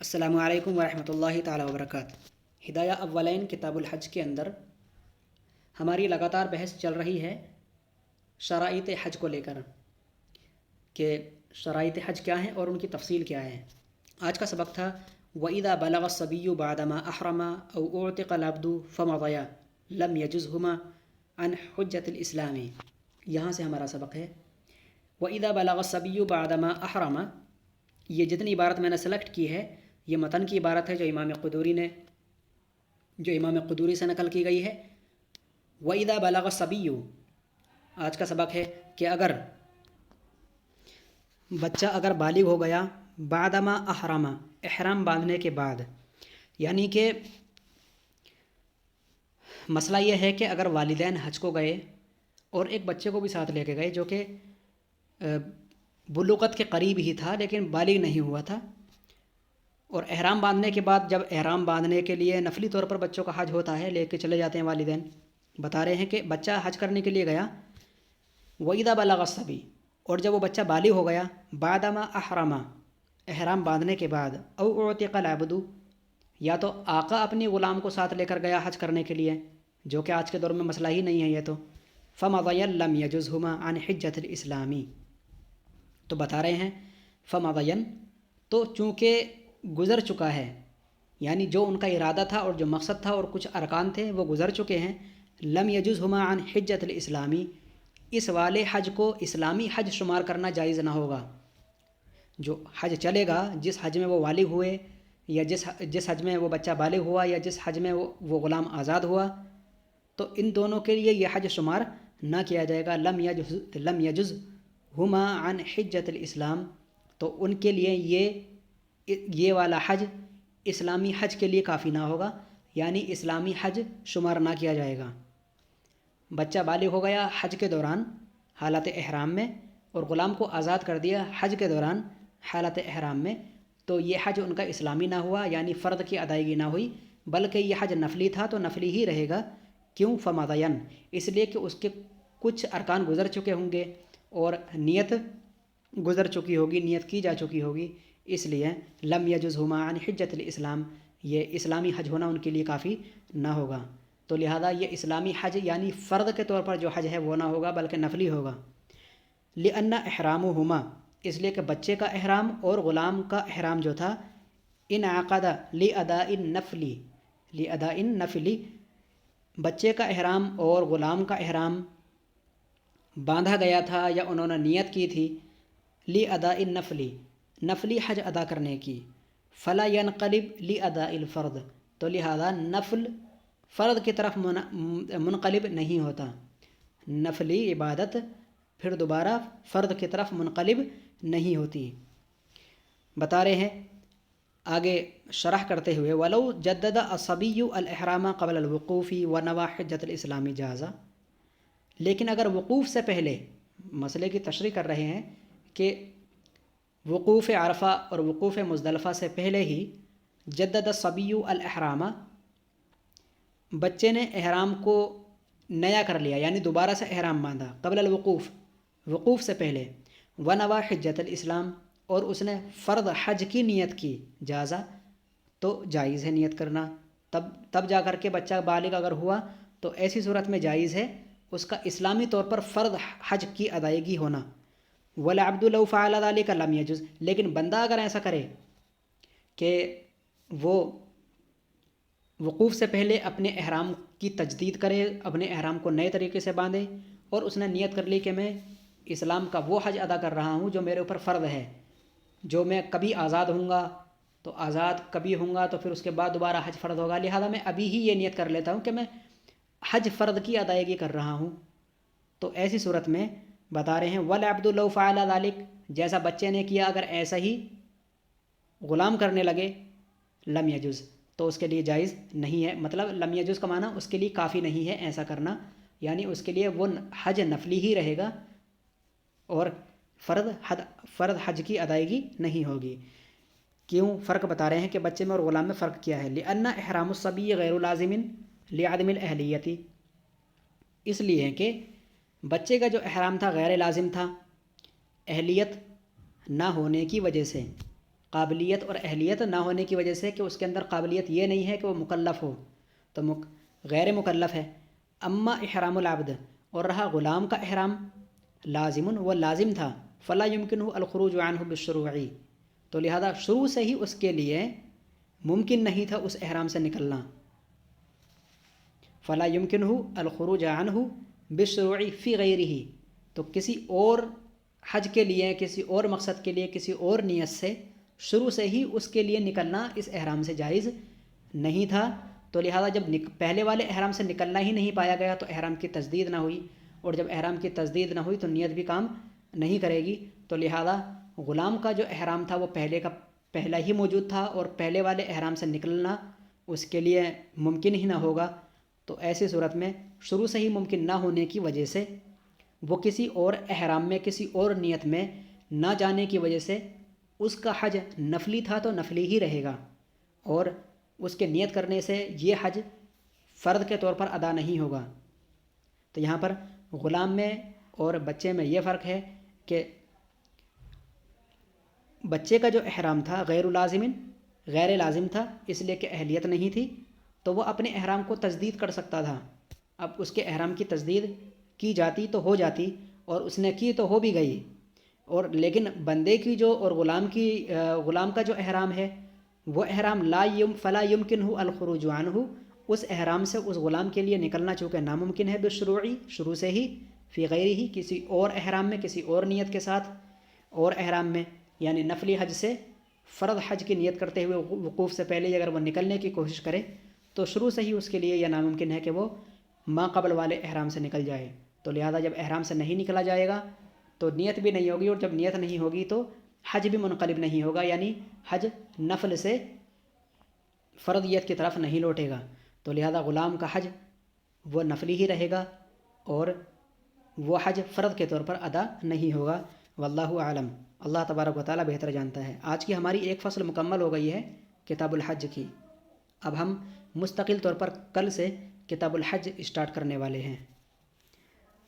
السلام علیکم ورحمۃ اللہ تعالیٰ وبرکاتہ۔ ہدایہ اولین کتاب الحج کے اندر ہماری لگاتار بحث چل رہی ہے شرائط حج کو لے کر کہ شرائط حج کیا ہیں اور ان کی تفصیل کیا ہے۔ آج کا سبق تھا وَإِذَا بَلَغَ الصَّبِيُّ بَعْدَمَا أَحْرَمَ أَوْ أُعْتِقَ الْعَبْدُ فَمَضَيَ لَمْ يَجُزْهُمَا عَنْ حُجَّةِ الْإِسْلَامِ۔ یہاں سے ہمارا سبق ہے وَإِذَا بَلَغَ الصَّبِيُّ بَعْدَمَا أَحْرَمَ۔ یہ جتنی عبارت میں نے سلیکٹ کی ہے یہ متن کی عبارت ہے جو امام قدوری سے نقل کی گئی ہے۔ وَإِذَا بَلَغَ الصَّبِيُّ، آج کا سبق ہے کہ اگر بچہ بالغ ہو گیا بعدما احرم، احرام باندھنے کے بعد، یعنی کہ مسئلہ یہ ہے کہ اگر والدین حج کو گئے اور ایک بچے کو بھی ساتھ لے کے گئے جو کہ بلوغت کے قریب ہی تھا لیکن بالغ نہیں ہوا تھا، اور احرام باندھنے کے بعد جب احرام باندھنے کے لیے نفلی طور پر بچوں کا حج ہوتا ہے، لے کے چلے جاتے ہیں والدین، بتا رہے ہیں کہ بچہ حج کرنے کے لیے گیا وَإِذَا بَلَغَ الصَّبِيُّ، اور جب وہ بچہ بالغ ہو گیا بعدما احرم، احرام باندھنے کے بعد، او اعتق العبد، یا تو آقا اپنی غلام کو ساتھ لے کر گیا حج کرنے کے لیے، جو کہ آج کے دور میں مسئلہ ہی نہیں ہے یہ تو، فَمَضَيَ لَمْ يَجُزْهُمَا عَنْ حِجَّةِ الْإِسْلَامِ، تو بتا رہے ہیں فَمَضَيَن، تو چونکہ گزر چکا ہے، یعنی جو ان کا ارادہ تھا اور جو مقصد تھا اور کچھ ارکان تھے وہ گزر چکے ہیں، لم یجزہما عن حجۃ الاسلامی، اس والے حج کو اسلامی حج شمار کرنا جائز نہ ہوگا۔ جو حج چلے گا، جس حج میں وہ والغ ہوئے، یا جس حج میں وہ بچہ بالغ ہوا، یا جس حج میں وہ غلام آزاد ہوا، تو ان دونوں کے لیے یہ حج شمار نہ کیا جائے گا۔ لم یجزہما عن حجۃ الاسلام، تو ان کے لیے یہ والا حج اسلامی حج کے لیے کافی نہ ہوگا، یعنی اسلامی حج شمار نہ کیا جائے گا۔ بچہ بالغ ہو گیا حج کے دوران حالت احرام میں، اور غلام کو آزاد کر دیا حج کے دوران حالت احرام میں، تو یہ حج ان کا اسلامی نہ ہوا، یعنی فرض کی ادائیگی نہ ہوئی، بلکہ یہ حج نفلی تھا تو نفلی ہی رہے گا۔ کیوں؟ فمضین، اس لیے کہ اس کے کچھ ارکان گزر چکے ہوں گے اور نیت گزر چکی ہوگی، نیت کی جا چکی ہوگی، اس لیے لم یجزہما عن حجۃ الاسلام، یہ اسلامی حج ہونا ان کے لیے کافی نہ ہوگا، تو لہذا یہ اسلامی حج یعنی فرض کے طور پر جو حج ہے وہ نہ ہوگا بلکہ نفلی ہوگا۔ لأن احرامہما، اس لیے کہ بچے کا احرام اور غلام کا احرام جو تھا، انعقد لأداء النفل، بچے کا احرام اور غلام کا احرام باندھا گیا تھا یا انہوں نے نیت کی تھی لأداء النفل، نفلی حج ادا کرنے کی، فلا ينقلب لأداء الفرض، تو لہذا نفل فرض کی طرف منقلب نہیں ہوتا، نفلی عبادت پھر دوبارہ فرض کی طرف منقلب نہیں ہوتی۔ بتا رہے ہیں آگے شرح کرتے ہوئے وَلَوْ جَدَّدَ الصَّبِيُّ الْإِحْرَامَ قَبْلَ الْوُقُوفِ وَنَوَى حِجَّةَ الْإِسْلَامِ جَازَ، لیکن اگر وقوف سے پہلے، مسئلے کی تشریح کر رہے ہیں کہ وقوف عرفہ اور وقوف مزدلفہ سے پہلے ہی جدد الصبی الاحرام، بچے نے احرام کو نیا کر لیا، یعنی دوبارہ سے احرام باندھا، قبل الوقوف، وقوف سے پہلے، ونوا حجۃ الاسلام، اور اس نے فرض حج کی نیت کی، جازا، تو جائز ہے نیت کرنا، تب جا کر کے بچہ بالغ اگر ہوا تو ایسی صورت میں جائز ہے اس کا اسلامی طور پر فرض حج کی ادائیگی ہونا۔ وَالْعَبْدُ لَوْ فَعَلَ ذَلِكَ لَمْ يَجُزْ، لیکن بندہ اگر ایسا کرے کہ وہ وقوف سے پہلے اپنے احرام کی تجدید کرے، اپنے احرام کو نئے طریقے سے باندھے، اور اس نے نیت کر لی کہ میں اسلام کا وہ حج ادا کر رہا ہوں جو میرے اوپر فرض ہے، جو میں کبھی آزاد ہوں گا تو آزاد، کبھی ہوں گا تو پھر اس کے بعد دوبارہ حج فرض ہوگا، لہذا میں ابھی ہی یہ نیت کر لیتا ہوں کہ میں حج فرض کی ادائیگی کر رہا ہوں، تو ایسی صورت میں بتا رہے ہیں وَالْعَبْدُ لَوْ فَعَلَ ذَلِكَ، جیسا بچے نے کیا اگر ایسا ہی غلام کرنے لگے، لم یجز، تو اس کے لیے جائز نہیں ہے، مطلب لم یجز کا معنی اس کے لیے کافی نہیں ہے ایسا کرنا، یعنی اس کے لیے وہ حج نفلی ہی رہے گا اور فرض حج کی ادائیگی نہیں ہوگی۔ کیوں؟ فرق بتا رہے ہیں کہ بچے میں اور غلام میں فرق کیا ہے۔ لأن احرام الصبی غیر لازم لعدم الاہلیتی، اس لیے کہ بچے کا جو احرام تھا غیر لازم تھا اہلیت نہ ہونے کی وجہ سے، قابلیت اور اہلیت نہ ہونے کی وجہ سے کہ اس کے اندر قابلیت یہ نہیں ہے کہ وہ مکلف ہو، تو غیر مکلف ہے۔ اما احرام العبد، اور رہا غلام کا احرام، لازم، وہ لازم تھا، فلا يمكنه الخروج عنه بالشروع، تو لہذا شروع سے ہی اس کے لیے ممکن نہیں تھا اس احرام سے نکلنا۔ فلا يمكنه الخروج عنه بالشروع في غیرہ، تو کسی اور حج کے لیے، کسی اور مقصد کے لیے، کسی اور نیت سے شروع سے ہی اس کے لیے نکلنا اس احرام سے جائز نہیں تھا، تو لہذا جب پہلے والے احرام سے نکلنا ہی نہیں پایا گیا تو احرام کی تجدید نہ ہوئی، اور جب احرام کی تجدید نہ ہوئی تو نیت بھی کام نہیں کرے گی، تو لہذا غلام کا جو احرام تھا وہ پہلا ہی موجود تھا، اور پہلے والے احرام سے نکلنا اس کے لیے ممکن ہی نہ ہوگا، تو ایسی صورت میں شروع سے ہی ممکن نہ ہونے کی وجہ سے وہ کسی اور احرام میں، کسی اور نیت میں نہ جانے کی وجہ سے اس کا حج نفلی تھا تو نفلی ہی رہے گا، اور اس کے نیت کرنے سے یہ حج فرض کے طور پر ادا نہیں ہوگا۔ تو یہاں پر غلام میں اور بچے میں یہ فرق ہے کہ بچے کا جو احرام تھا غیر لازم تھا، اس لیے کہ اہلیت نہیں تھی، تو وہ اپنے احرام کو تجدید کر سکتا تھا۔ اب اس کے احرام کی تجدید کی جاتی تو ہو جاتی، اور اس نے کی تو ہو بھی گئی، اور لیکن بندے کی جو اور غلام کا جو احرام ہے وہ احرام فلا يمكنه الخروج عنه، اس احرام سے اس غلام کے لیے نکلنا چونکہ ناممکن ہے بالشروع، شروع سے ہی، فی غیرہ، کسی اور احرام میں، کسی اور نیت کے ساتھ، اور احرام میں یعنی نفلی حج سے فرض حج کی نیت کرتے ہوئے وقوف سے پہلے اگر وہ نکلنے کی کوشش کرے تو شروع سے ہی اس کے لیے یہ ناممکن ہے کہ وہ ما قبل والے احرام سے نکل جائے، تو لہذا جب احرام سے نہیں نکلا جائے گا تو نیت بھی نہیں ہوگی، اور جب نیت نہیں ہوگی تو حج بھی منقلب نہیں ہوگا، یعنی حج نفل سے فرضیت کی طرف نہیں لوٹے گا، تو لہذا غلام کا حج وہ نفلی ہی رہے گا، اور وہ حج فرض کے طور پر ادا نہیں ہوگا۔ واللہ اعلم، اللہ تبارک و تعالیٰ بہتر جانتا ہے۔ آج کی ہماری ایک فصل مکمل ہو گئی ہے کتاب الحج کی، اب ہم مستقل طور پر کل سے کتاب الحج اسٹارٹ کرنے والے ہیں۔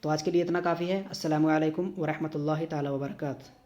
تو آج کے لیے اتنا کافی ہے۔ السلام علیکم ورحمۃ اللہ تعالیٰ وبرکاتہ۔